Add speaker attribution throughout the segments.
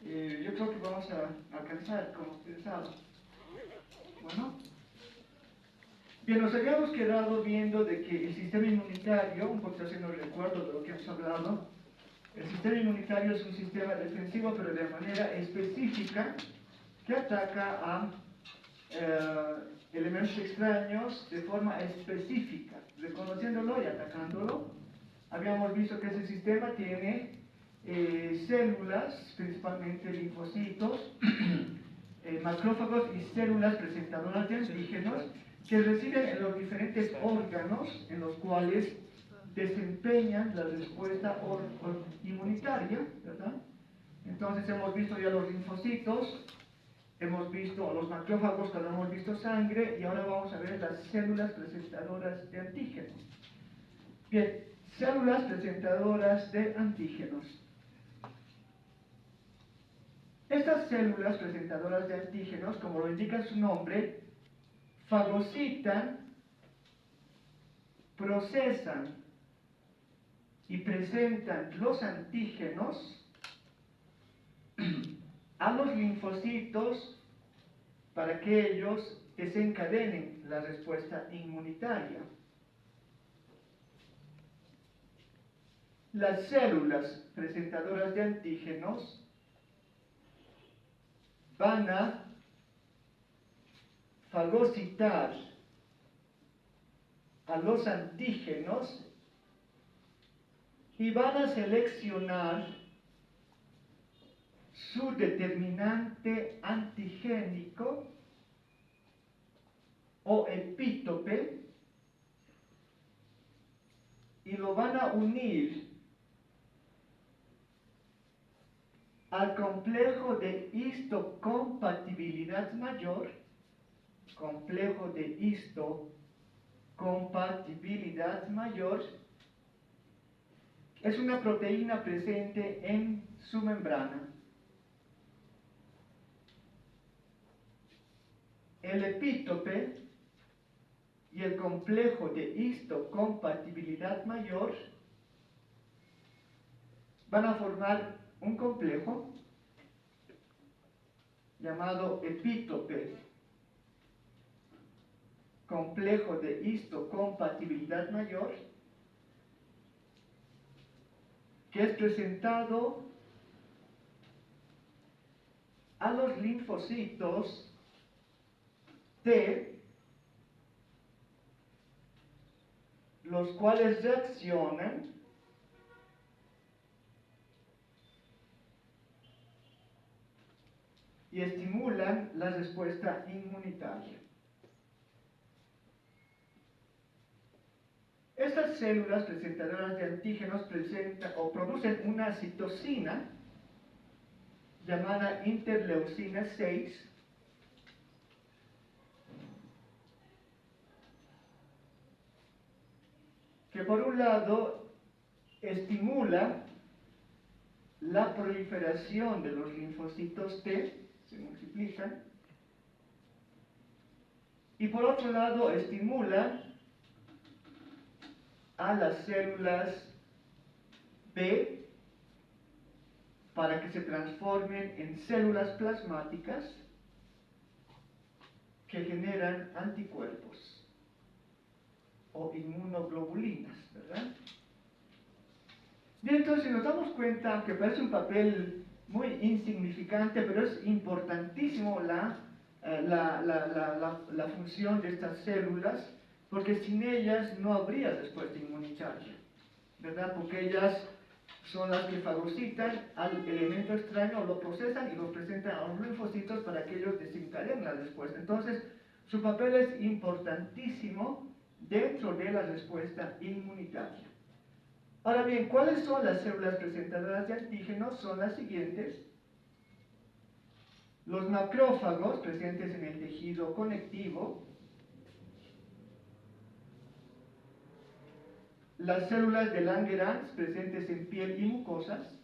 Speaker 1: Yo creo que vamos a alcanzar como pensaba. Bueno, bien, nos habíamos quedado viendo de que el sistema inmunitario, un poquito haciendo recuerdo de lo que hemos hablado, el sistema inmunitario es un sistema defensivo, pero de manera específica, que ataca a elementos extraños de forma específica, reconociéndolo y atacándolo. Habíamos visto que ese sistema tiene células, principalmente linfocitos, macrófagos y células presentadoras de antígenos que residen en los diferentes órganos en los cuales desempeñan la respuesta inmunitaria, ¿verdad? Entonces hemos visto ya los linfocitos, hemos visto los macrófagos cuando hemos visto sangre y ahora vamos a ver las células presentadoras de antígenos. Bien, células presentadoras de antígenos. Estas células presentadoras de antígenos, como lo indica su nombre, fagocitan, procesan y presentan los antígenos a los linfocitos para que ellos desencadenen la respuesta inmunitaria. Las células presentadoras de antígenos van a fagocitar a los antígenos y van a seleccionar su determinante antigénico o epítope y lo van a unir al complejo de histocompatibilidad mayor, complejo de histocompatibilidad mayor, es una proteína presente en su membrana. El epítope y el complejo de histocompatibilidad mayor van a formar un complejo llamado epítope, complejo de histocompatibilidad mayor, que es presentado a los linfocitos T, los cuales reaccionan y estimulan la respuesta inmunitaria. Estas células presentadoras de antígenos presentan o producen una citocina llamada interleucina 6, que por un lado estimula la proliferación de los linfocitos T, se multiplican, y por otro lado estimula a las células B para que se transformen en células plasmáticas que generan anticuerpos o inmunoglobulinas, ¿verdad? Bien, entonces nos damos cuenta que parece un papel muy insignificante, pero es importantísimo la función de estas células, porque sin ellas no habría respuesta inmunitaria, ¿verdad? Porque ellas son las que fagocitan al elemento extraño, lo procesan y lo presentan a los linfocitos para que ellos desencadenen la respuesta. Entonces, su papel es importantísimo dentro de la respuesta inmunitaria. Ahora bien, ¿cuáles son las células presentadoras de antígenos? Son las siguientes. Los macrófagos presentes en el tejido conectivo, las células de Langerhans presentes en piel y mucosas,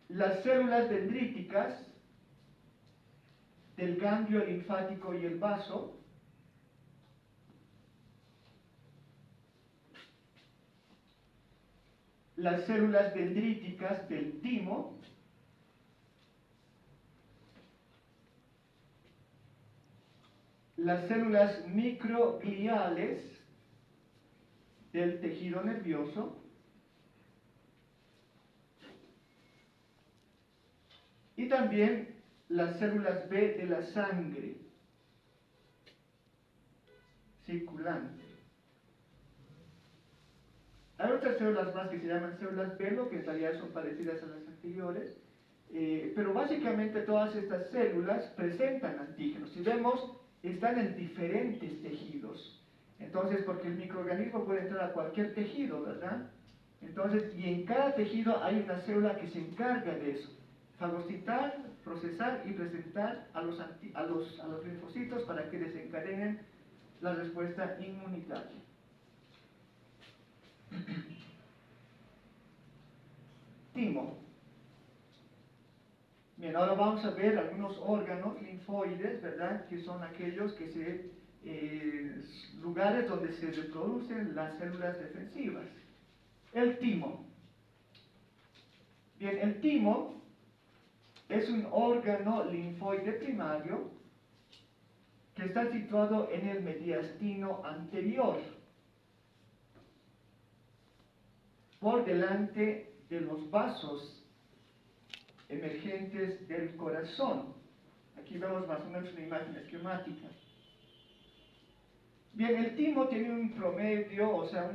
Speaker 1: las células dendríticas del ganglio linfático y el vaso, las células dendríticas del timo, las células microgliales del tejido nervioso, y también las células B de la sangre circulante. Hay otras células más que se llaman células velo, que en realidad son parecidas a las anteriores, pero básicamente todas estas células presentan antígenos. Si vemos, están en diferentes tejidos. Entonces, porque el microorganismo puede entrar a cualquier tejido, ¿verdad? Entonces, y en cada tejido hay una célula que se encarga de eso. Fagocitar, procesar y presentar a los linfocitos para que desencadenen la respuesta inmunitaria. Timo. Bien, ahora vamos a ver algunos órganos linfoides, ¿verdad? Que son aquellos que lugares donde se reproducen las células defensivas. El timo. Bien, el timo es un órgano linfoide primario que está situado en el mediastino anterior, por delante de los vasos emergentes del corazón. Aquí vemos más o menos una imagen esquemática. Bien, el timo tiene un promedio, o sea,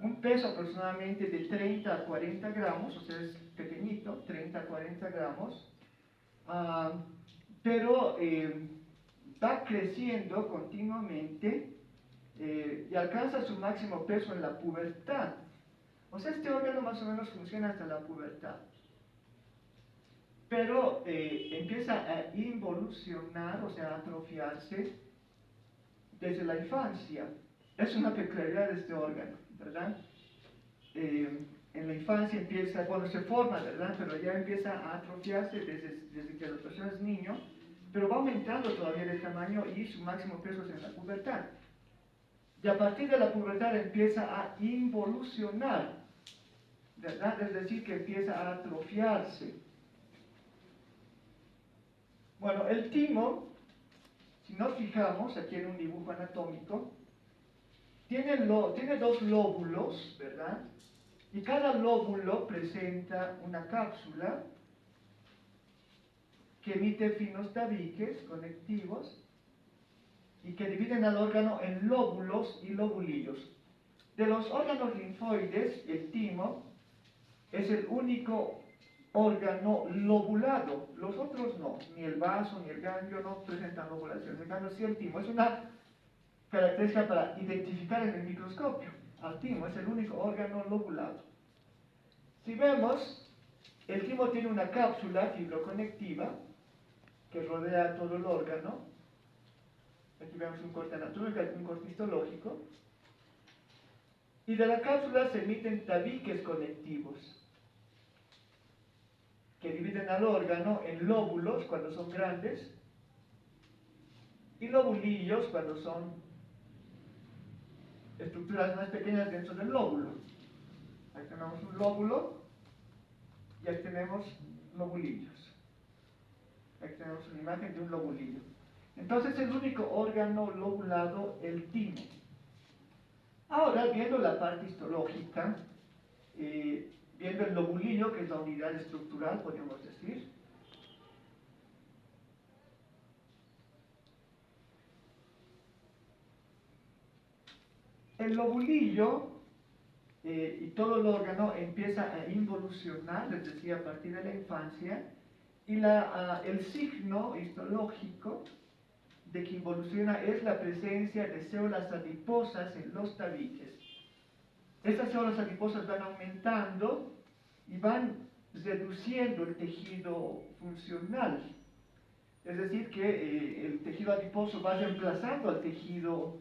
Speaker 1: un peso aproximadamente de 30 a 40 gramos, o sea, es pequeñito, 30 a 40 gramos, pero va creciendo continuamente y alcanza su máximo peso en la pubertad. O sea, este órgano más o menos funciona hasta la pubertad. Pero empieza a involucionar, o sea, a atrofiarse desde la infancia. Es una peculiaridad de este órgano, ¿verdad? En la infancia empieza, bueno, se forma, ¿verdad? Pero ya empieza a atrofiarse desde que la persona es niño, pero va aumentando todavía de tamaño y su máximo peso es en la pubertad. Y a partir de la pubertad empieza a involucionar, ¿verdad? Es decir, que empieza a atrofiarse. Bueno, el timo, si nos fijamos aquí en un dibujo anatómico, tiene dos lóbulos, ¿verdad? Y cada lóbulo presenta una cápsula que emite finos tabiques conectivos y que dividen al órgano en lóbulos y lobulillos. De los órganos linfoides, el timo es el único órgano lobulado. Los otros no, ni el vaso ni el ganglio no presentan lobulación. En cambio, sí el timo es una característica para identificar en el microscopio. Al timo es el único órgano lobulado. Si vemos, el timo tiene una cápsula fibroconectiva que rodea todo el órgano. Aquí vemos un corte anatómico, un corte histológico. Y de la cápsula se emiten tabiques conectivos que dividen al órgano en lóbulos cuando son grandes y lobulillos cuando son estructuras más pequeñas dentro del lóbulo. Ahí tenemos un lóbulo y ahí tenemos lobulillos. Ahí tenemos una imagen de un lobulillo. Entonces es el único órgano lobulado, el timo. Ahora, viendo la parte histológica, viendo el lobulillo, que es la unidad estructural, podríamos decir. El lobulillo y todo el órgano empieza a involucionar, les decía, a partir de la infancia, y el signo histológico de que involuciona es la presencia de células adiposas en los tabiques. Estas células adiposas van aumentando y van reduciendo el tejido funcional. Es decir, que el tejido adiposo va reemplazando al tejido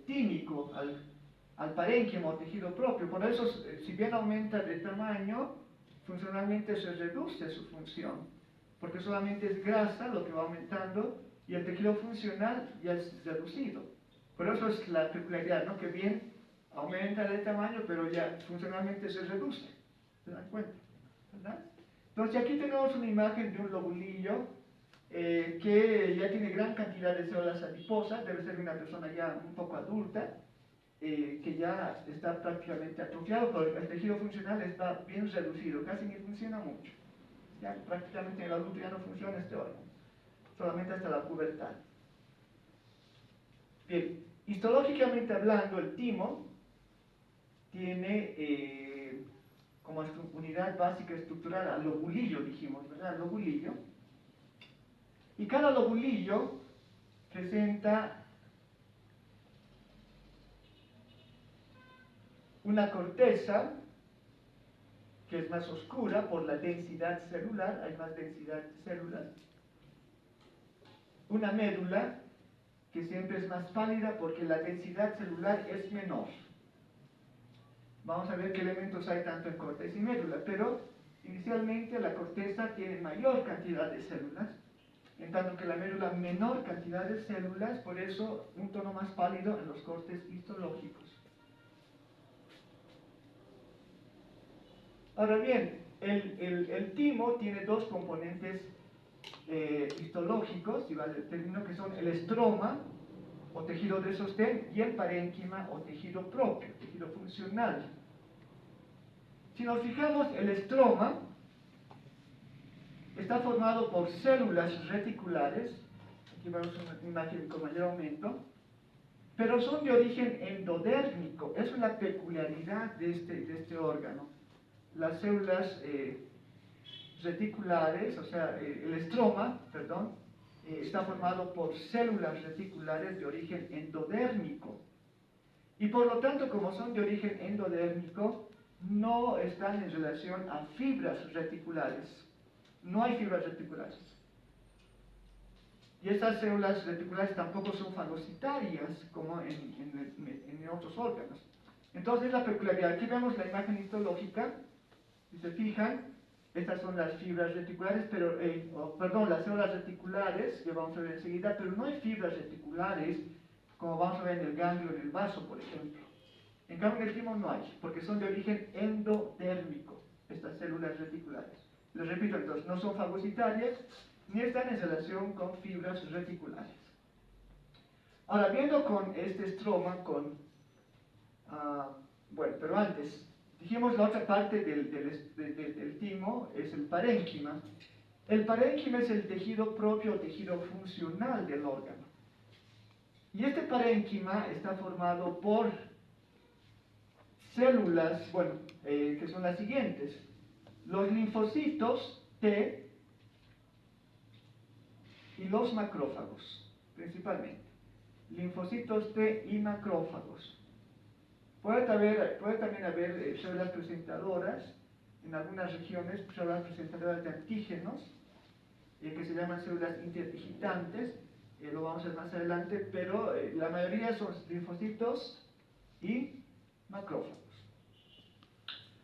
Speaker 1: tímico, al parénquimo, al tejido propio. Por eso, si bien aumenta de tamaño, funcionalmente se reduce su función, porque solamente es grasa lo que va aumentando y el tejido funcional ya es reducido. Por eso es la peculiaridad, ¿no? Que bien aumenta de tamaño, pero ya funcionalmente se reduce. ¿Se dan cuenta? ¿Verdad? Entonces aquí tenemos una imagen de un lobulillo que ya tiene gran cantidad de células adiposas, debe ser una persona ya un poco adulta, que ya está prácticamente atrofiado, pero el tejido funcional está bien reducido, casi ni funciona mucho. Ya prácticamente en el adulto ya no funciona este órgano, solamente hasta la pubertad. Bien, histológicamente hablando, el timo tiene como unidad básica estructural al lobulillo, dijimos, ¿verdad? Al lobulillo. Y cada lobulillo presenta una corteza que es más oscura por la densidad celular, hay más densidad de células. Una médula que siempre es más pálida porque la densidad celular es menor. Vamos a ver qué elementos hay tanto en corteza y médula, pero inicialmente la corteza tiene mayor cantidad de células, en tanto que la médula menor cantidad de células, por eso un tono más pálido en los cortes histológicos. Ahora bien, el timo tiene dos componentes histológicos, si vale el término, que son el estroma, o tejido de sostén, y el parénquima, o tejido propio, tejido funcional. Si nos fijamos, el estroma está formado por células reticulares, aquí vemos una imagen con mayor aumento, pero son de origen endodérmico. Es una peculiaridad de este órgano. Las células reticulares, o sea, el estroma, perdón, está formado por células reticulares de origen endodérmico. Y por lo tanto, como son de origen endodérmico, no están en relación a fibras reticulares. No hay fibras reticulares. Y estas células reticulares tampoco son fagocitarias, como en otros órganos. Entonces, la peculiaridad. Aquí vemos la imagen histológica. Si se fijan, estas son las fibras reticulares, pero, perdón, las células reticulares, que vamos a ver enseguida, pero no hay fibras reticulares, como vamos a ver en el ganglio, en el vaso, por ejemplo. En cambio, en el timo no hay, porque son de origen endodérmico, estas células reticulares. Les repito, entonces, no son fagocitarias, ni están en relación con fibras reticulares. Ahora, viendo con este estroma, bueno, pero antes, dijimos la otra parte del timo es el parénquima. El parénquima es el tejido propio o tejido funcional del órgano. Y este parénquima está formado por células, bueno, que son las siguientes. Los linfocitos T y los macrófagos, principalmente. Linfocitos T y macrófagos. Puede también haber células presentadoras, en algunas regiones, células presentadoras de antígenos, que se llaman células interdigitantes, lo vamos a ver más adelante, pero la mayoría son linfocitos y macrófagos.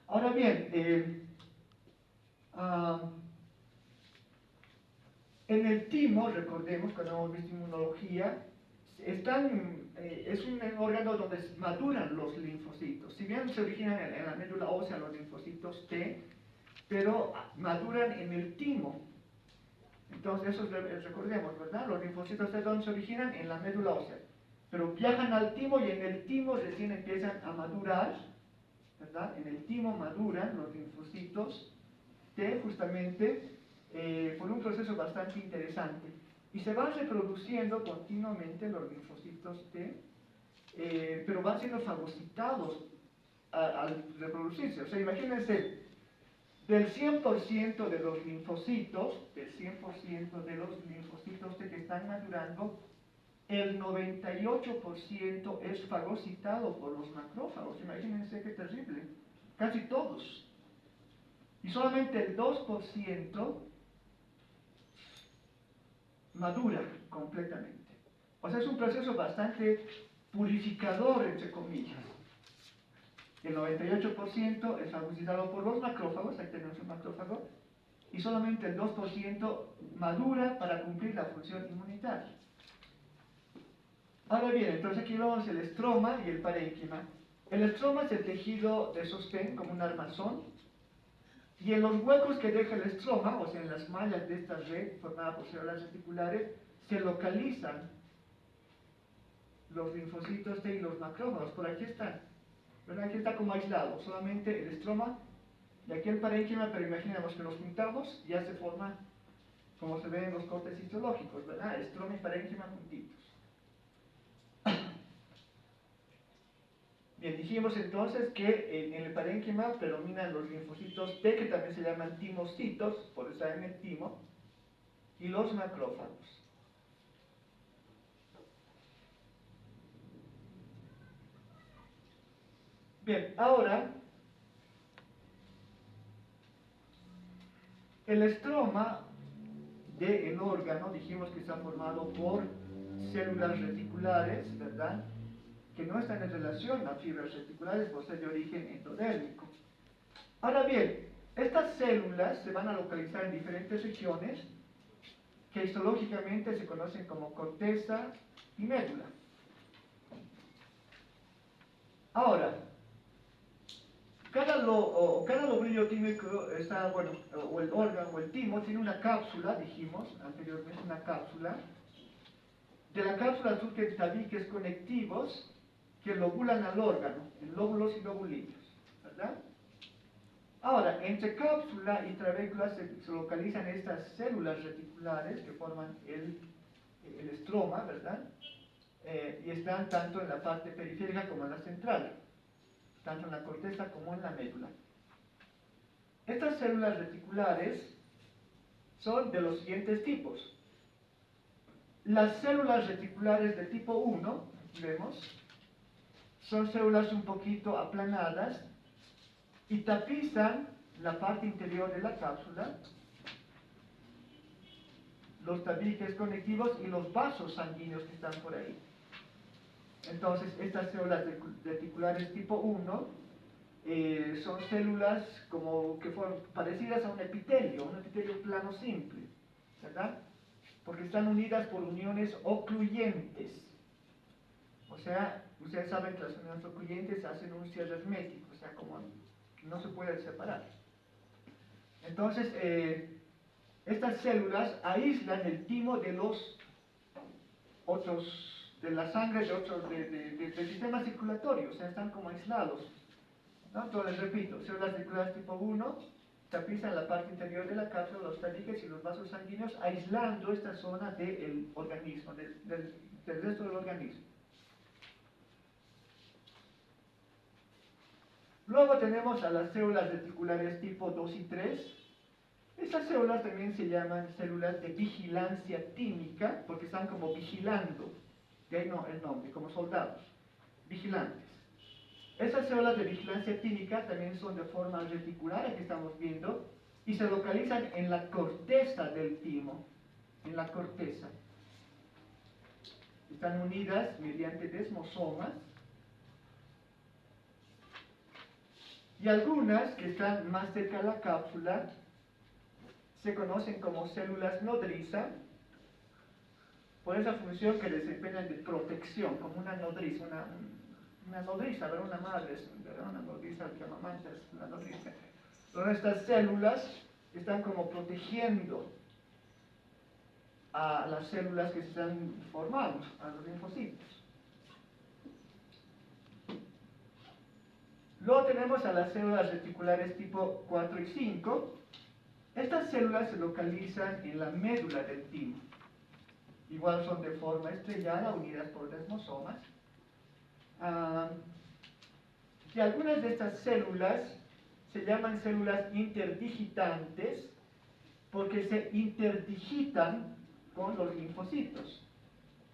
Speaker 1: Ahora bien, en el timo, recordemos, cuando hemos visto inmunología, es un órgano donde maduran los linfocitos. Si bien se originan en la médula ósea los linfocitos T, pero maduran en el timo. Entonces, eso recordemos, ¿verdad? Los linfocitos T, ¿dónde se originan? En la médula ósea. Pero viajan al timo y en el timo recién empiezan a madurar, ¿verdad? En el timo maduran los linfocitos T, justamente, por un proceso bastante interesante. Y se van reproduciendo continuamente los linfocitos T, pero van siendo fagocitados al reproducirse. O sea, imagínense, del 100% de los linfocitos, del 100% de los linfocitos T que están madurando, el 98% es fagocitado por los macrófagos. Imagínense qué terrible. Casi todos. Y solamente el 2% madura completamente. O sea, es un proceso bastante purificador, entre comillas. El 98% es fagocitado por los macrófagos, aquí tenemos un macrófago, y solamente el 2% madura para cumplir la función inmunitaria. Ahora bien, entonces aquí vemos el estroma y el parénquima. El estroma es el tejido de sostén como un armazón, y en los huecos que deja el estroma, o sea, en las mallas de esta red formada por células reticulares, se localizan los linfocitos T y los macrófagos. Por aquí están, ¿verdad? Aquí está como aislado, solamente el estroma y aquí el parénquima, pero imaginemos que los juntamos y ya se forma, como se ve en los cortes histológicos, ¿verdad? Estroma y parénquima juntitos. Bien, dijimos entonces que en el parénquima predominan los linfocitos T, que también se llaman timocitos, por eso en el timo, y los macrófagos. Bien, ahora, el estroma del órgano, dijimos que está formado por células reticulares, ¿verdad?, que no están en relación a fibras reticulares por ser de origen endodérmico. Ahora bien, estas células se van a localizar en diferentes regiones que histológicamente se conocen como corteza y médula. Ahora, cada lobulillo tiene, o el órgano o el timo tiene una cápsula, dijimos anteriormente, una cápsula. De la cápsula surgen tabiques conectivos que lobulan al órgano, en lóbulos y lobulillos, ¿verdad? Ahora, entre cápsula y trabécula se localizan estas células reticulares que forman el estroma, ¿verdad? Y están tanto en la parte periférica como en la central, tanto en la corteza como en la médula. Estas células reticulares son de los siguientes tipos. Las células reticulares de tipo 1, aquí vemos, son células un poquito aplanadas y tapizan la parte interior de la cápsula, los tabiques conectivos y los vasos sanguíneos que están por ahí. Entonces, estas células reticulares tipo 1 son células como que fueron parecidas a un epitelio plano simple, ¿verdad? Porque están unidas por uniones ocluyentes. O sea, ustedes saben que las uniones ocluyentes hacen un cierre hermético, o sea, como no se pueden separar. Entonces, estas células aíslan el timo de los otros, de la sangre de otros, del sistema circulatorio, o sea, están como aislados, ¿no? Entonces, les repito, células reticulares tipo 1 tapizan la parte interior de la cápsula, los tabiques y los vasos sanguíneos, aislando esta zona del organismo, del resto del organismo. Luego tenemos a las células reticulares tipo 2 y 3. Estas células también se llaman células de vigilancia tímica, porque están como vigilando, de ahí no, el nombre, como soldados, vigilantes. Estas células de vigilancia tímica también son de forma reticular, aquí estamos viendo, y se localizan en la corteza del timo, en la corteza. Están unidas mediante desmosomas, y algunas que están más cerca de la cápsula se conocen como células nodriza, por esa función que desempeñan de protección, como una nodriza, una nodriza, ¿verdad? Una madre, ¿verdad? Una nodriza que amamanta es una nodriza. Pero estas células están como protegiendo a las células que se están formando, a los linfocitos. Luego tenemos a las células reticulares tipo 4 y 5. Estas células se localizan en la médula del timo. Igual son de forma estrellada, unidas por desmosomas. Y algunas de estas células se llaman células interdigitantes porque se interdigitan con los linfocitos.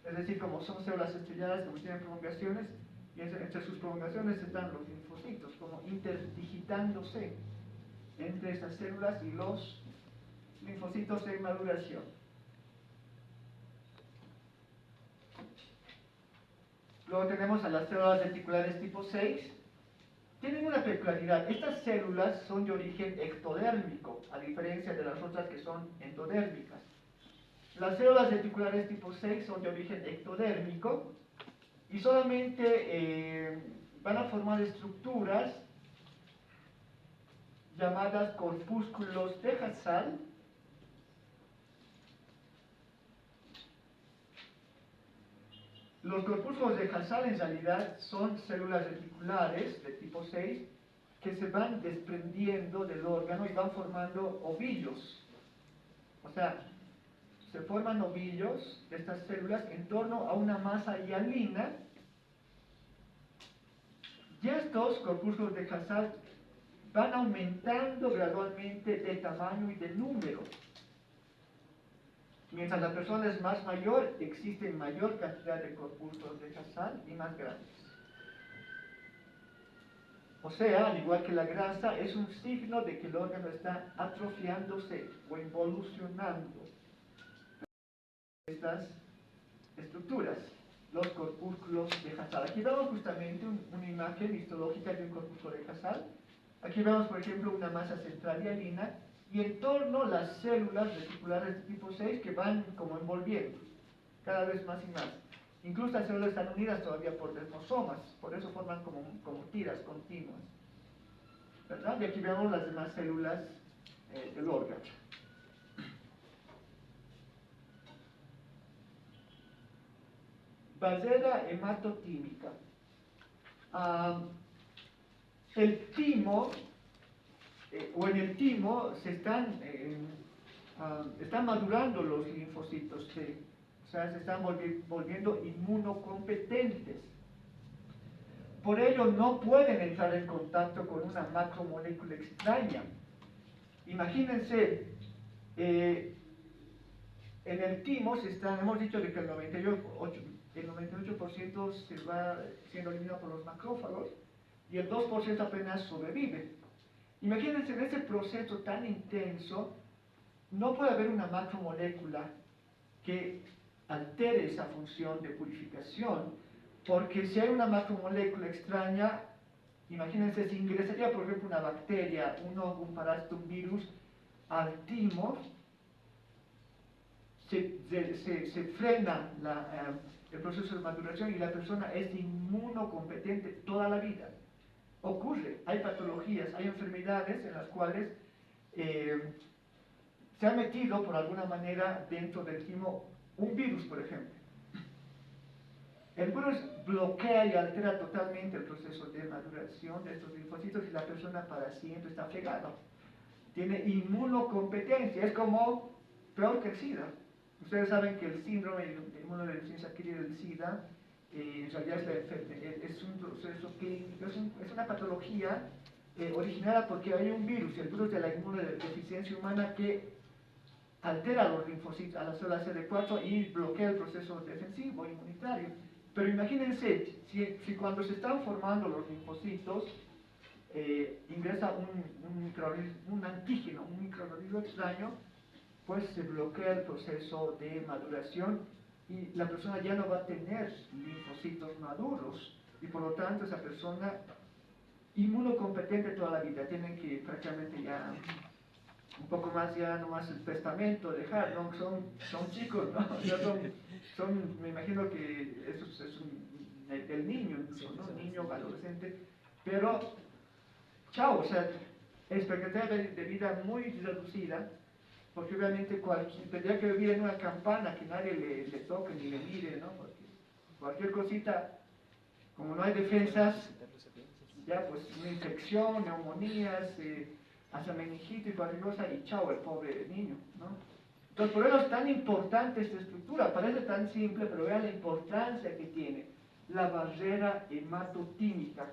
Speaker 1: Es decir, como son células estrelladas, como tienen prolongaciones, y entre sus prolongaciones están los linfocitos, como interdigitándose entre estas células y los linfocitos en maduración. Luego tenemos a las células reticulares tipo 6. Tienen una peculiaridad. Estas células son de origen ectodérmico, a diferencia de las otras que son endodérmicas. Las células reticulares tipo 6 son de origen ectodérmico y solamente van a formar estructuras llamadas corpúsculos de Hassall. Los corpúsculos de Hassall en realidad son células reticulares de tipo 6 que se van desprendiendo del órgano y van formando ovillos. O sea, se forman ovillos de estas células en torno a una masa hialina, y estos corpúsculos de Hassall van aumentando gradualmente de tamaño y de número. Mientras la persona es más mayor, existe mayor cantidad de corpúsculos de Hassall y más grandes. O sea, al igual que la grasa, es un signo de que el órgano está atrofiándose o involucionando estas estructuras, los corpúsculos de Hassall. Aquí vemos justamente una imagen histológica de un corpúsculo de Hassall. Aquí vemos, por ejemplo, una masa central hialina y en torno las células reticulares de tipo 6 que van como envolviendo cada vez más y más. Incluso las células están unidas todavía por desmosomas, por eso forman como tiras continuas, ¿verdad? Y aquí vemos las demás células del órgano. Barrera hematotímica. El timo, o en el timo, se están madurando los linfocitos T. O sea, se están volviendo inmunocompetentes. Por ello no pueden entrar en contacto con una macromolécula extraña. Imagínense, en el timo hemos dicho de que el 98% se va siendo eliminado por los macrófagos y el 2% apenas sobrevive. Imagínense, en ese proceso tan intenso, no puede haber una macromolécula que altere esa función de purificación, porque si hay una macromolécula extraña, imagínense, si ingresaría, por ejemplo, una bacteria, un parásito, un virus, al timo, se frena el proceso de maduración y la persona es inmunocompetente toda la vida. Ocurre, hay patologías, hay enfermedades en las cuales se ha metido por alguna manera dentro del timo un virus, por ejemplo. El virus bloquea y altera totalmente el proceso de maduración de estos linfocitos y la persona para siempre está fregada. Tiene inmunocompetencia, es como peor que el SIDA. Ustedes saben que el síndrome de inmunodeficiencia adquirida del SIDA en realidad es un proceso clínico, es una patología originada porque hay un virus, el virus de la inmunodeficiencia humana, que altera los linfocitos, a las células CD4 y bloquea el proceso defensivo inmunitario. Pero imagínense, si cuando se están formando los linfocitos ingresa un antígeno, un microorganismo extraño, pues se bloquea el proceso de maduración y la persona ya no va a tener linfocitos maduros y por lo tanto esa persona inmunocompetente toda la vida. Tienen que prácticamente ya un poco más, ya nomás el testamento dejar, ¿no? Son chicos, ¿no? Ya me imagino que eso es el niño, incluso, ¿no? Niño, adolescente, pero chao, o sea, expectativa de vida muy reducida, porque obviamente tendría que vivir en una campana que nadie le toque ni le mire, ¿no? Porque cualquier cosita, como no hay defensas, ya pues una infección, neumonías, hasta meningitis y cualquier cosa, y chao, el pobre niño, ¿no? Entonces, por eso es tan importante esta estructura, parece tan simple, pero vean la importancia que tiene la barrera hematotímica.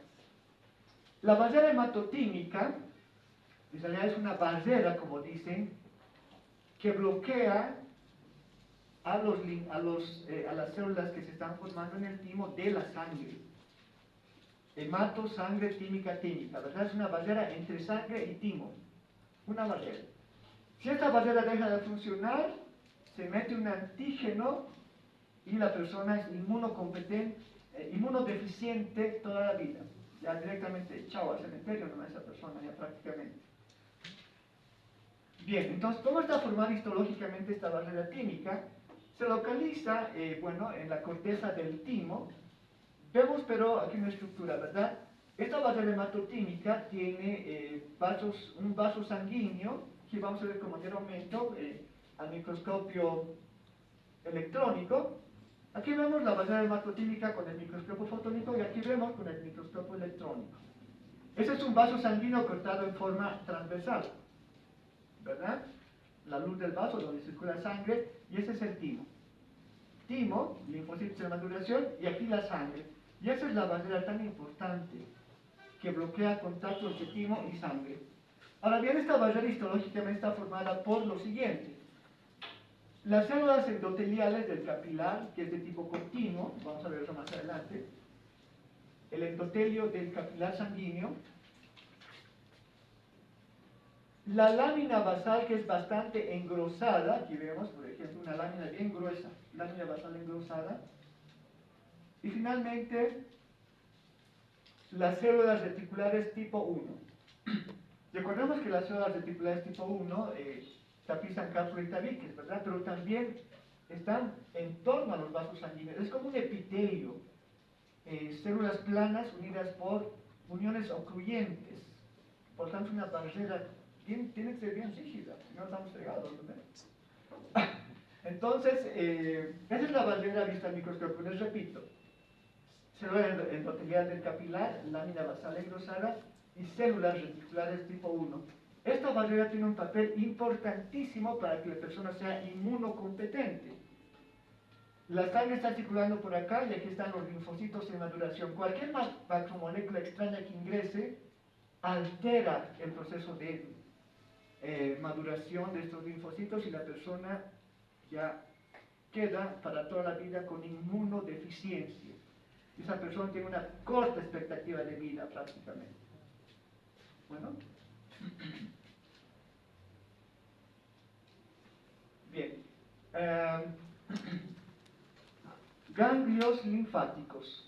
Speaker 1: La barrera hematotímica, en realidad es una barrera, como dicen, que bloquea a las células que se están formando en el timo de la sangre. Hemato, sangre, tímica, tímica, ¿verdad? Es una barrera entre sangre y timo, una barrera. Si esta barrera deja de funcionar, se mete un antígeno y la persona es inmunocompetente, inmunodeficiente toda la vida. Ya directamente, chao, al cementerio, no, esa persona ya prácticamente. Bien, entonces, ¿cómo está formada histológicamente esta barrera tímica? Se localiza, bueno, en la corteza del timo. Vemos pero aquí una estructura, ¿verdad? Esta barrera hematotímica tiene un vaso sanguíneo, que vamos a ver con mayor aumento al microscopio electrónico. Aquí vemos la barrera hematotímica con el microscopio fotónico y aquí vemos con el microscopio electrónico. Ese es un vaso sanguíneo cortado en forma transversal, ¿verdad? La luz del vaso donde circula sangre, y ese es el timo. Timo, linfocitos de maduración, y aquí la sangre. Y esa es la barrera tan importante que bloquea contactos de timo y sangre. Ahora bien, esta barrera histológicamente está formada por lo siguiente. Las células endoteliales del capilar, que es de tipo continuo, vamos a ver eso más adelante, el endotelio del capilar sanguíneo, la lámina basal, que es bastante engrosada, aquí vemos por ejemplo una lámina bien gruesa, lámina basal engrosada, y finalmente las células reticulares tipo 1. Recordemos que las células reticulares tipo 1 tapizan cápsula y tabiques, ¿verdad? Pero también están en torno a los vasos sanguíneos, es como un epitelio, células planas unidas por uniones ocluyentes, por tanto una barrera tiene que ser bien rígida, si no estamos fregados, ¿verdad? Entonces, esa es la barrera vista al microscopio. Les repito, célula endotelial del capilar, lámina basal engrosada y células reticulares tipo 1. Esta barrera tiene un papel importantísimo para que la persona sea inmunocompetente. La sangre está circulando por acá y aquí están los linfocitos en maduración. Cualquier macromolécula extraña que ingrese altera el proceso de maduración de estos linfocitos y la persona ya queda para toda la vida con inmunodeficiencia. Esa persona tiene una corta expectativa de vida prácticamente. Bueno. Bien. Ganglios linfáticos.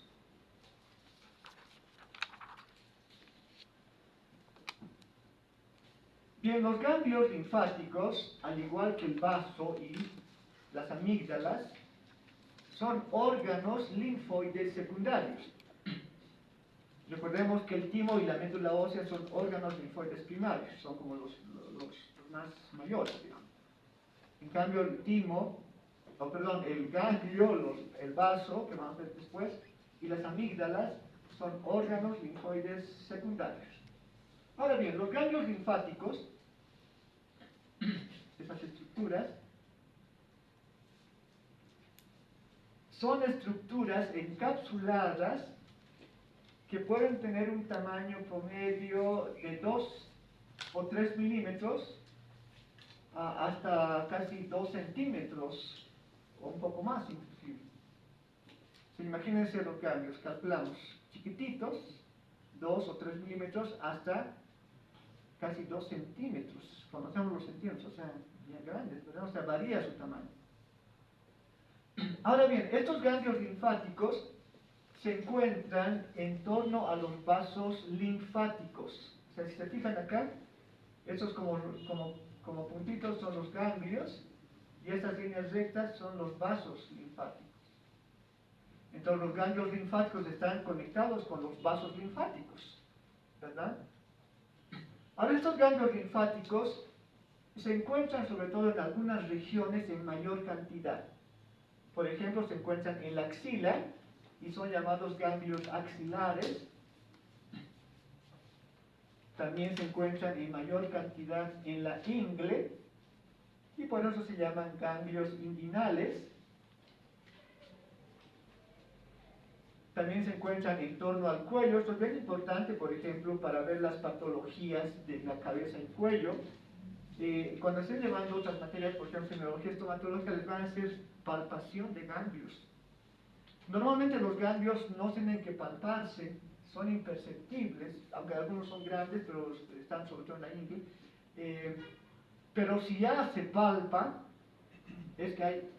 Speaker 1: Bien, los ganglios linfáticos, al igual que el vaso y las amígdalas, son órganos linfoides secundarios. Recordemos que el timo y la médula ósea son órganos linfoides primarios, son como los más mayores, digamos. En cambio, el ganglio, el vaso, que vamos a ver después, y las amígdalas son órganos linfoides secundarios. Ahora bien, los ganglios linfáticos, estas estructuras, son estructuras encapsuladas que pueden tener un tamaño promedio de 2 o 3 milímetros hasta casi 2 centímetros o un poco más inclusive. Imagínense los ganglios, calculamos chiquititos, 2 o 3 milímetros hasta casi 2 centímetros. Conocemos los centímetros, o sea, bien grandes, ¿verdad? O sea, varía su tamaño. Ahora bien, estos ganglios linfáticos se encuentran en torno a los vasos linfáticos. O sea, si se fijan acá, estos como puntitos son los ganglios y estas líneas rectas son los vasos linfáticos. Entonces los ganglios linfáticos están conectados con los vasos linfáticos, ¿verdad? Ahora estos ganglios linfáticos se encuentran sobre todo en algunas regiones en mayor cantidad. Por ejemplo, se encuentran en la axila y son llamados ganglios axilares. También se encuentran en mayor cantidad en la ingle y por eso se llaman ganglios inguinales. También se encuentran en torno al cuello. Esto es bien importante, por ejemplo, para ver las patologías de la cabeza y cuello. Cuando estén llevando otras materias, por ejemplo, semiología estomatológica, les van a hacer palpación de ganglios. Normalmente los ganglios no tienen que palparse, son imperceptibles, aunque algunos son grandes, pero están sobre todo en la ingle. Pero si ya se palpa, es que hay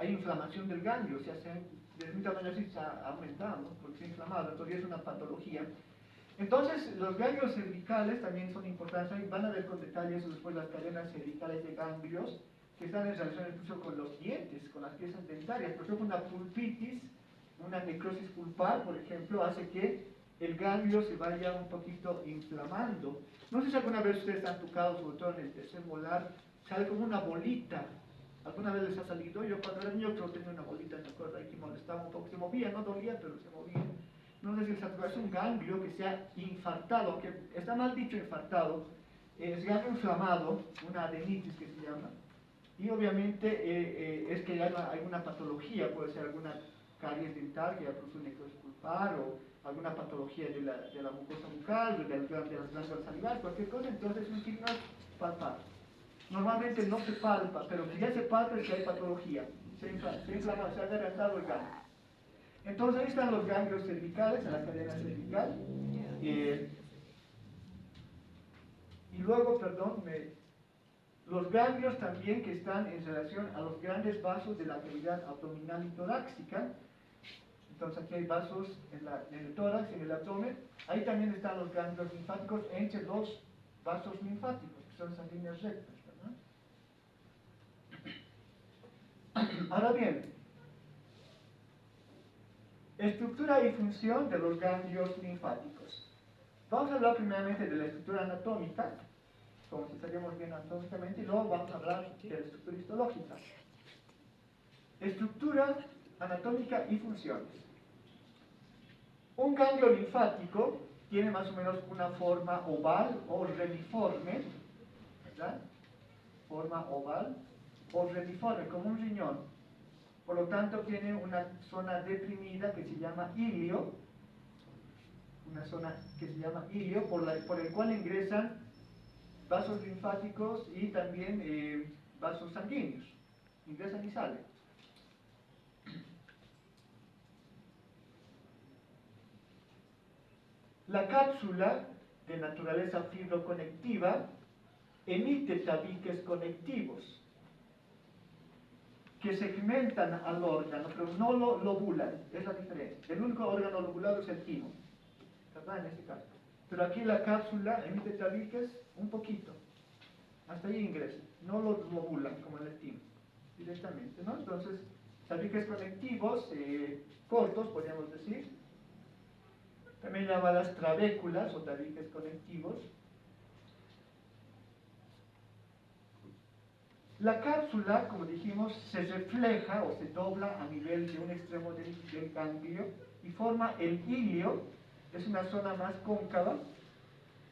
Speaker 1: inflamación del ganglio, o sea, de un tamaño así se ha aumentado, ¿no? Porque se ha inflamado, entonces es una patología. Entonces, los ganglios cervicales también son importantes, van a ver con detalles después las cadenas cervicales de ganglios, que están en relación incluso con los dientes, con las piezas dentarias. Por ejemplo, una pulpitis, una necrosis pulpar, por ejemplo, hace que el ganglio se vaya un poquito inflamando. No sé si alguna vez ustedes han tocado, sobre todo en el tercer molar, sale como una bolita. ¿Alguna vez les ha salido? Yo cuando era niño creo que tenía una bolita, me acuerdo, ahí que molestaba un poco. Se movía, no dolía, pero se movía. No sé si es un ganglio que se ha infartado, aunque está mal dicho infartado, es ganglio inflamado, una adenitis que se llama. Y obviamente es que hay una patología, puede ser alguna caries dental que ya produce necrosis pulpar o alguna patología de la mucosa bucal, de las glándulas salivares, cualquier cosa, entonces un signo es palpar. Normalmente no se palpa, pero si ya se palpa es que hay patología, se inflama, se ha adelantado el ganglio. Entonces ahí están los ganglios cervicales, en la cadena cervical, y luego, perdón, los ganglios también que están en relación a los grandes vasos de la cavidad abdominal y torácica. Entonces aquí hay vasos en el tórax, en el abdomen. Ahí también están los ganglios linfáticos entre los vasos linfáticos, que son esas líneas rectas, ¿verdad? Ahora bien, estructura y función de los ganglios linfáticos. Vamos a hablar primeramente de la estructura anatómica, como si estaríamos bien anatómicamente, y luego vamos a hablar de la estructura histológica. Estructura anatómica y funciones. Un ganglio linfático tiene más o menos una forma oval o reniforme, ¿verdad? Forma oval o reniforme, como un riñón. Por lo tanto, tiene una zona deprimida que se llama ilio, una zona que se llama ilio, por el cual ingresan vasos linfáticos y también vasos sanguíneos. Ingresan y salen. La cápsula, de naturaleza fibroconectiva, emite tabiques conectivos que segmentan al órgano, pero no lo lobulan, es la diferencia. El único órgano lobulado es el timo, ¿verdad? En este caso. Pero aquí la cápsula emite tabiques un poquito, hasta ahí ingresa, no lo lobulan como en el timo, directamente, ¿no? Entonces, tabiques conectivos cortos, podríamos decir, también llamadas trabéculas o tabiques conectivos. La cápsula, como dijimos, se refleja o se dobla a nivel de un extremo del ganglio y forma el ilio, es una zona más cóncava,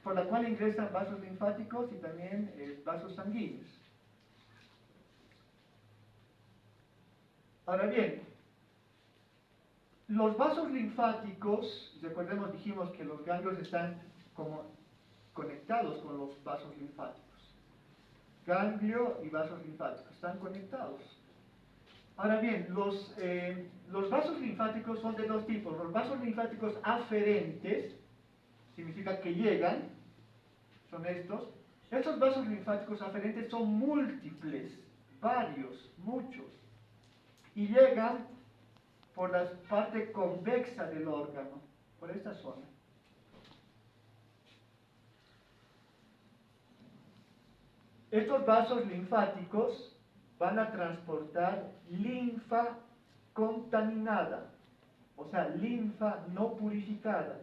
Speaker 1: por la cual ingresan vasos linfáticos y también vasos sanguíneos. Ahora bien, los vasos linfáticos, recordemos, dijimos que los ganglios están como conectados con los vasos linfáticos. Ganglio y vasos linfáticos están conectados. Ahora bien, los vasos linfáticos son de dos tipos. Los vasos linfáticos aferentes, significa que llegan, son estos. Estos vasos linfáticos aferentes son múltiples, varios, muchos, y llegan por la parte convexa del órgano, por esta zona. Estos vasos linfáticos van a transportar linfa contaminada, o sea, linfa no purificada.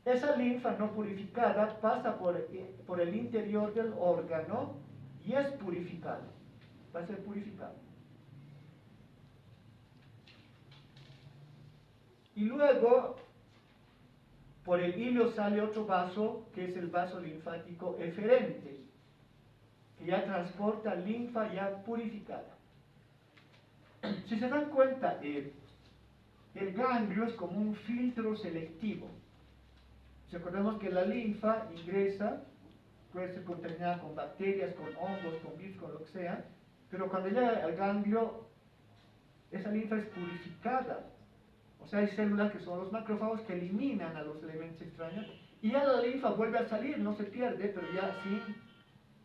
Speaker 1: Esa linfa no purificada pasa por el interior del órgano y es purificada, va a ser purificada. Y luego, por el hilo sale otro vaso, que es el vaso linfático eferente, que ya transporta linfa ya purificada. Si se dan cuenta, el ganglio es como un filtro selectivo. Recordemos que la linfa ingresa, puede ser contaminada con bacterias, con hongos, con virus, con lo que sea, pero cuando llega al ganglio, esa linfa es purificada. O sea, hay células que son los macrófagos que eliminan a los elementos extraños y ya la linfa vuelve a salir, no se pierde, pero ya sin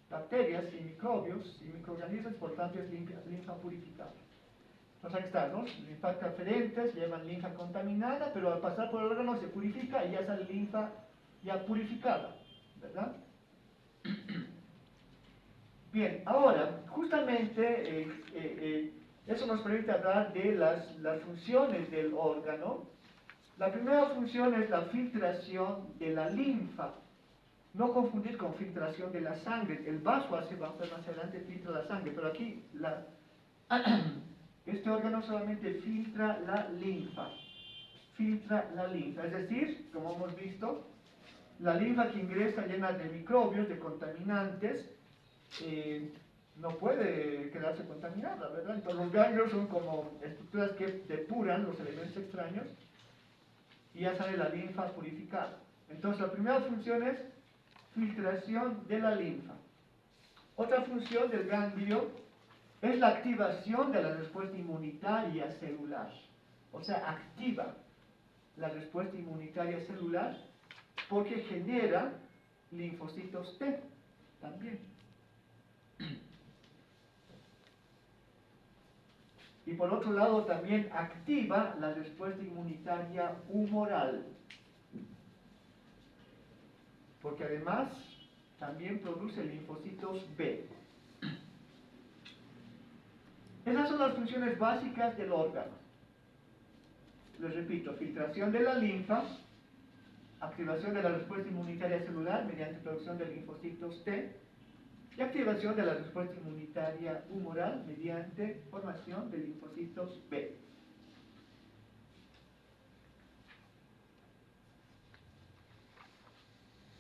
Speaker 1: bacterias, sin microbios, sin microorganismos, por tanto es linfa purificada. Entonces ahí está, ¿no? Linfáticos aferentes llevan linfa contaminada, pero al pasar por el órgano se purifica y ya sale linfa ya purificada, ¿verdad? Bien, ahora, justamente Eso nos permite hablar de las funciones del órgano. La primera función es la filtración de la linfa. No confundir con filtración de la sangre. El vaso vamos a ver más adelante, filtra la sangre, pero aquí este órgano solamente filtra la linfa. Filtra la linfa, es decir, como hemos visto, la linfa que ingresa llena de microbios, de contaminantes, no puede quedarse contaminada, ¿verdad? Entonces los ganglios son como estructuras que depuran los elementos extraños y ya sale la linfa purificada. Entonces la primera función es filtración de la linfa. Otra función del ganglio es la activación de la respuesta inmunitaria celular. O sea, activa la respuesta inmunitaria celular porque genera linfocitos T también. Y por otro lado también activa la respuesta inmunitaria humoral. Porque además también produce linfocitos B. Esas son las funciones básicas del órgano. Les repito, filtración de la linfa, activación de la respuesta inmunitaria celular mediante producción de linfocitos T y activación de la respuesta inmunitaria humoral mediante formación de linfocitos B.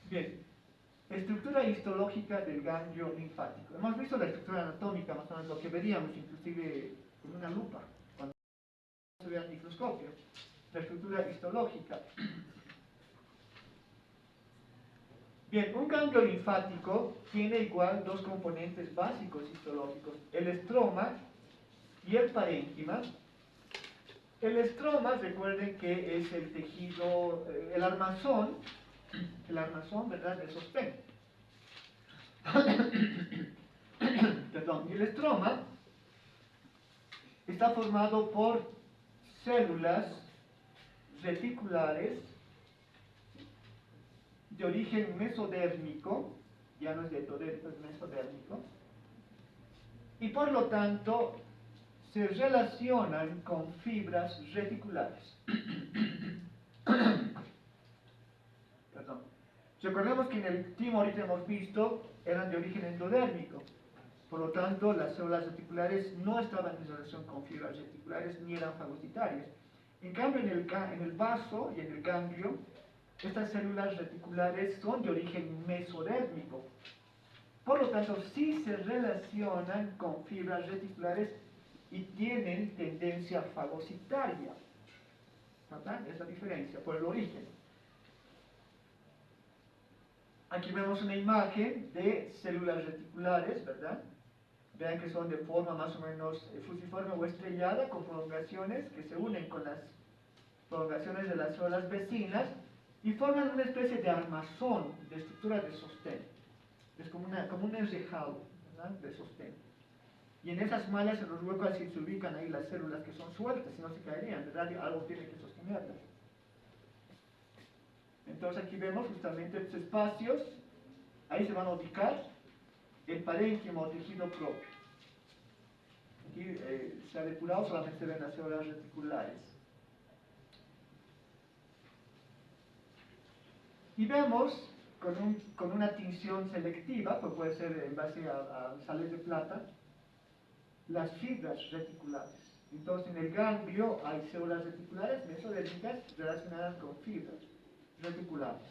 Speaker 1: Bien, estructura histológica del ganglio linfático. Hemos visto la estructura anatómica, más o menos lo que veríamos inclusive con una lupa, cuando se ve al microscopio. La estructura histológica. Bien, un ganglio linfático tiene igual dos componentes básicos histológicos, el estroma y el parénquima. El estroma, recuerden que es el tejido, el armazón, ¿verdad?, de sostén. Perdón, y el estroma está formado por células reticulares de origen mesodérmico, ya no es de ectodérmico, es mesodérmico, y por lo tanto se relacionan con fibras reticulares. Perdón. Recordemos que en el timo ahorita hemos visto eran de origen endodérmico, por lo tanto las células reticulares no estaban en relación con fibras reticulares ni eran fagocitarias. En cambio en el vaso y en el ganglio, estas células reticulares son de origen mesodérmico. Por lo tanto, sí se relacionan con fibras reticulares y tienen tendencia fagocitaria. ¿Verdad? Es la diferencia, por el origen. Aquí vemos una imagen de células reticulares, ¿verdad? Vean que son de forma más o menos fusiforme o estrellada, con prolongaciones que se unen con las prolongaciones de las células vecinas y forman una especie de armazón, de estructura de sostén. Es como un enrejado, ¿verdad?, de sostén. Y en esas mallas, en los huecos, así se ubican ahí las células que son sueltas, si no se caerían, ¿verdad? Algo tiene que sostenerlas. Entonces aquí vemos justamente estos espacios, ahí se van a ubicar el parénquima o tejido propio. Aquí se ha depurado, solamente se ven las células reticulares. Y vemos con una tinción selectiva, pues puede ser en base a sales de plata, las fibras reticulares. Entonces en el ganglio hay células reticulares mesodérmicas relacionadas con fibras reticulares.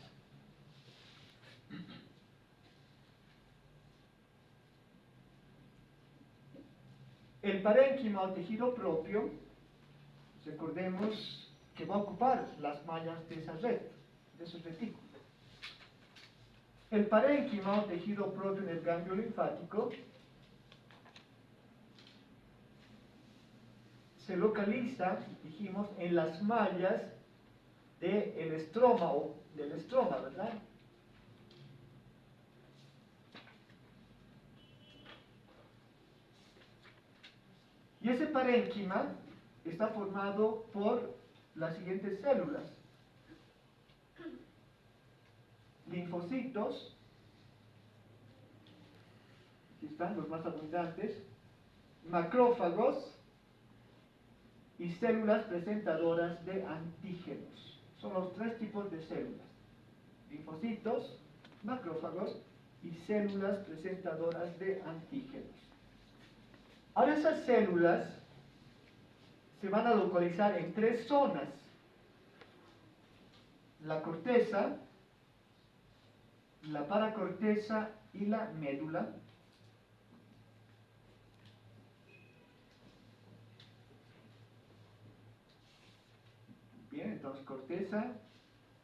Speaker 1: El parénquima o tejido propio, recordemos que va a ocupar las mallas de esa red, de esos retículos. El parénquima o tejido propio en el ganglio linfático se localiza, dijimos, en las mallas del estroma o del estroma, ¿verdad? Y ese parénquima está formado por las siguientes células: linfocitos, aquí están los más abundantes, macrófagos y células presentadoras de antígenos. Son los tres tipos de células: linfocitos, macrófagos y células presentadoras de antígenos. Ahora esas células se van a localizar en tres zonas: la corteza, la paracorteza y la médula. Bien, entonces corteza,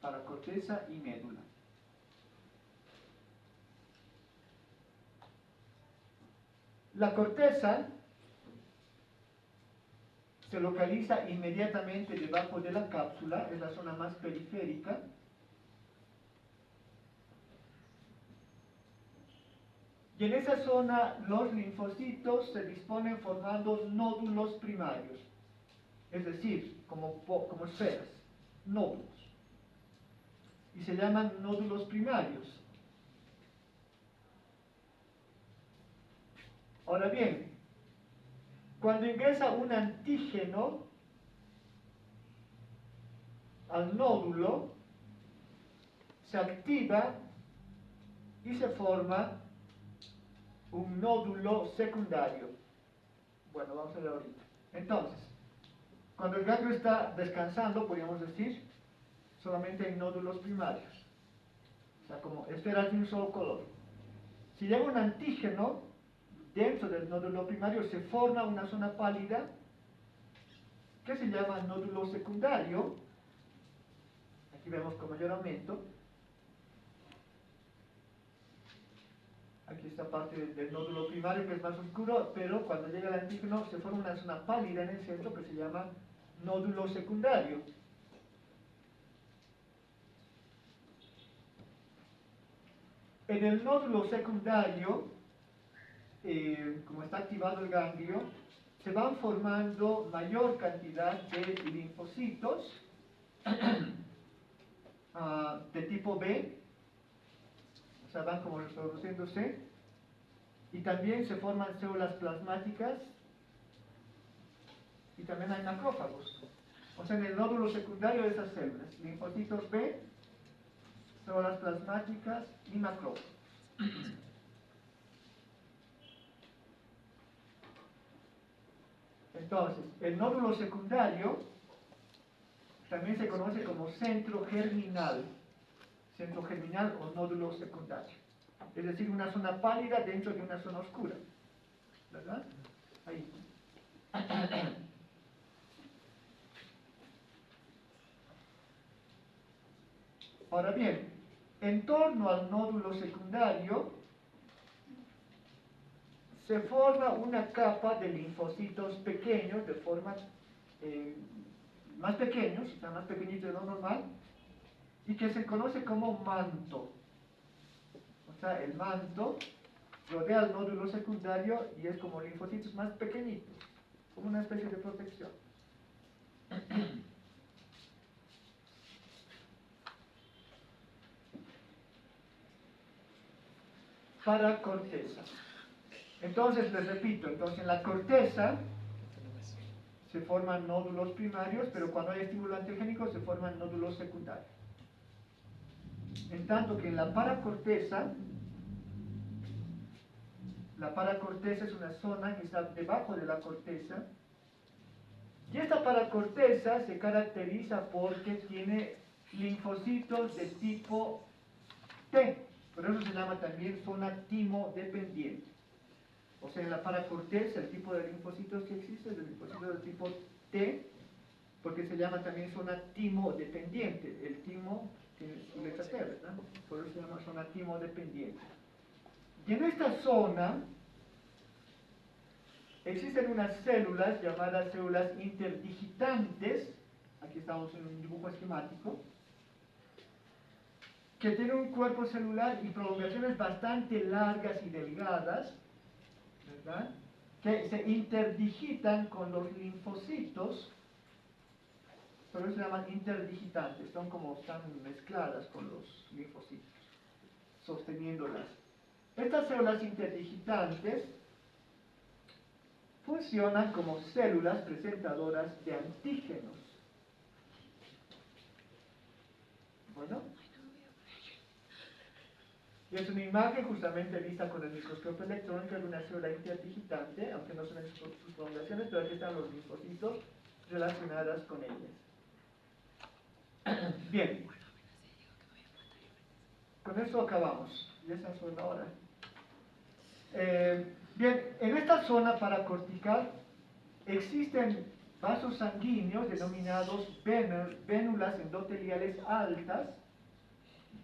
Speaker 1: paracorteza y médula. La corteza se localiza inmediatamente debajo de la cápsula, es la zona más periférica. Y en esa zona los linfocitos se disponen formando nódulos primarios, es decir, como esferas, nódulos. Y se llaman nódulos primarios. Ahora bien, cuando ingresa un antígeno al nódulo, se activa y se forma un nódulo secundario. Bueno, vamos a ver ahorita. Entonces, cuando el ganglio está descansando, podríamos decir, solamente hay nódulos primarios. O sea, como esferas de un solo color. Si llega un antígeno, dentro del nódulo primario se forma una zona pálida que se llama nódulo secundario. Aquí vemos con mayor aumento. Aquí está parte del nódulo primario que es más oscuro, pero cuando llega el antígeno se forma una zona pálida en el centro que se llama nódulo secundario. En el nódulo secundario, como está activado el ganglio, se van formando mayor cantidad de linfocitos de tipo B, o sea, van como reproduciéndose, y también se forman células plasmáticas, y también hay macrófagos. O sea, en el nódulo secundario de esas células, linfocitos B, células plasmáticas y macrófagos. Entonces, el nódulo secundario también se conoce como centro germinal o nódulo secundario. Es decir, una zona pálida dentro de una zona oscura. ¿Verdad? Ahí. Ahora bien, en torno al nódulo secundario se forma una capa de linfocitos pequeños, de forma más pequeños, o sea, más pequeñitos de lo normal, y que se conoce como manto. O sea, el manto rodea el nódulo secundario y es como linfocitos más pequeñitos, como una especie de protección. Paracorteza. Entonces, les repito, entonces en la corteza se forman nódulos primarios, pero cuando hay estímulo antiogénico se forman nódulos secundarios. En tanto que en la paracorteza es una zona que está debajo de la corteza, y esta paracorteza se caracteriza porque tiene linfocitos de tipo T, por eso se llama también zona timodependiente. O sea, en la paracorteza el tipo de linfocitos que existe es el linfocito del tipo T, porque se llama también zona timodependiente. El timo tiene su letra T, ¿verdad? Por eso se llama zona timodependiente. Y en esta zona existen unas células llamadas células interdigitantes. Aquí estamos en un dibujo esquemático, que tienen un cuerpo celular y prolongaciones bastante largas y delgadas, ¿verdad?, que se interdigitan con los linfocitos, por eso se llaman interdigitantes, están mezcladas con los linfocitos, sosteniéndolas. Estas células interdigitantes funcionan como células presentadoras de antígenos. Bueno, y es una imagen justamente vista con el microscopio electrónico de una célula interdigitante, aunque no son sus prolongaciones, pero aquí están los linfocitos relacionadas con ellas. Bien, con esto acabamos. Ya es una hora. Bien, en esta zona paracortical existen vasos sanguíneos denominados vénulas endoteliales altas.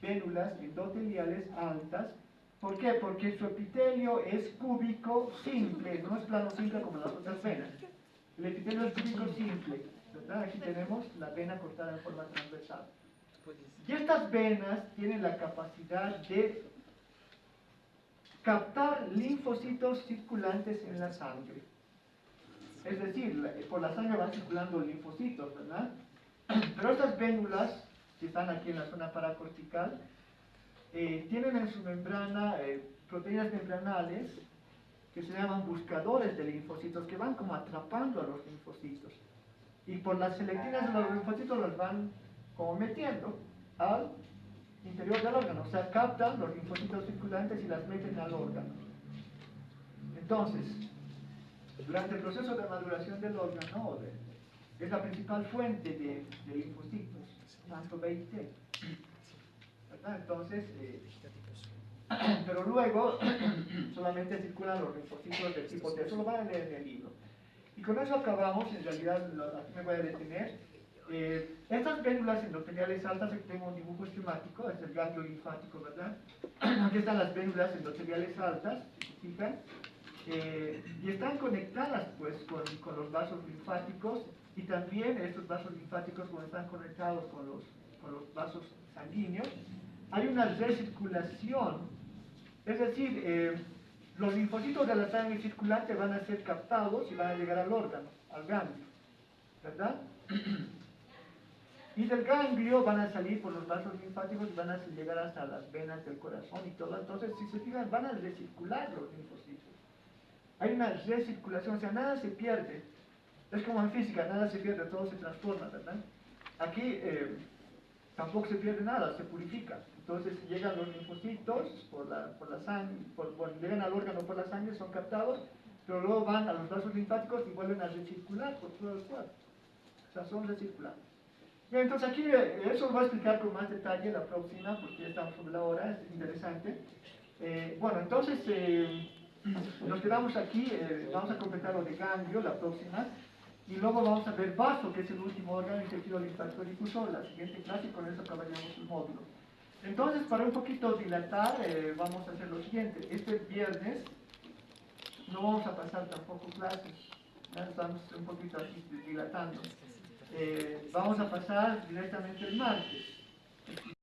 Speaker 1: Vénulas endoteliales altas. ¿Por qué? Porque su epitelio es cúbico simple, no es plano simple como las otras venas. El epitelio es cúbico simple, ¿verdad? Aquí tenemos la vena cortada en forma transversal. Y estas venas tienen la capacidad de captar linfocitos circulantes en la sangre. Es decir, por la sangre van circulando linfocitos, ¿verdad? Pero estas vénulas, que están aquí en la zona paracortical, tienen en su membrana proteínas membranales que se llaman buscadores de linfocitos, que van como atrapando a los linfocitos. Y por las selectinas de los linfocitos los van como metiendo al interior del órgano, o sea, captan los linfocitos circulantes y las meten al órgano. Entonces, durante el proceso de maduración del órgano, es la principal fuente de linfocitos, tanto B y T. ¿Verdad? Entonces, pero luego solamente circulan los linfocitos de tipo T, eso lo van a leer en el libro. Y con eso acabamos, en realidad aquí me voy a detener. Estas vénulas endoteliales altas, aquí tengo un dibujo esquemático, es el ganglio linfático, ¿verdad? Aquí están las vénulas endoteliales altas, si se fijan, y están conectadas pues con los vasos linfáticos, y también estos vasos linfáticos cuando están conectados con los vasos sanguíneos, hay una recirculación, es decir, los linfocitos de la sangre circulante van a ser captados y van a llegar al órgano, al ganglio, ¿verdad? Y del ganglio van a salir por los vasos linfáticos y van a llegar hasta las venas del corazón y todo. Entonces, si se fijan, van a recircular los linfocitos. Hay una recirculación, o sea, nada se pierde. Es como en física, nada se pierde, todo se transforma, ¿verdad? Aquí tampoco se pierde nada, se purifica. Entonces llegan los linfocitos por la sangre, bueno, llegan al órgano por la sangre, son captados, pero luego van a los vasos linfáticos y vuelven a recircular por todo el cuerpo. O sea, son recirculados. Bien, entonces aquí eso lo voy a explicar con más detalle la próxima, porque ya estamos sobre la hora, es interesante. Bueno, entonces nos quedamos aquí, vamos a completar lo de ganglio la próxima, y luego vamos a ver vaso, que es el último órgano, el tejido linfático difuso, la siguiente clase, y con eso acabaríamos el módulo. Entonces, para un poquito dilatar, vamos a hacer lo siguiente. Este viernes no vamos a pasar tampoco clases, ya estamos un poquito así dilatando. Vamos a pasar directamente el martes.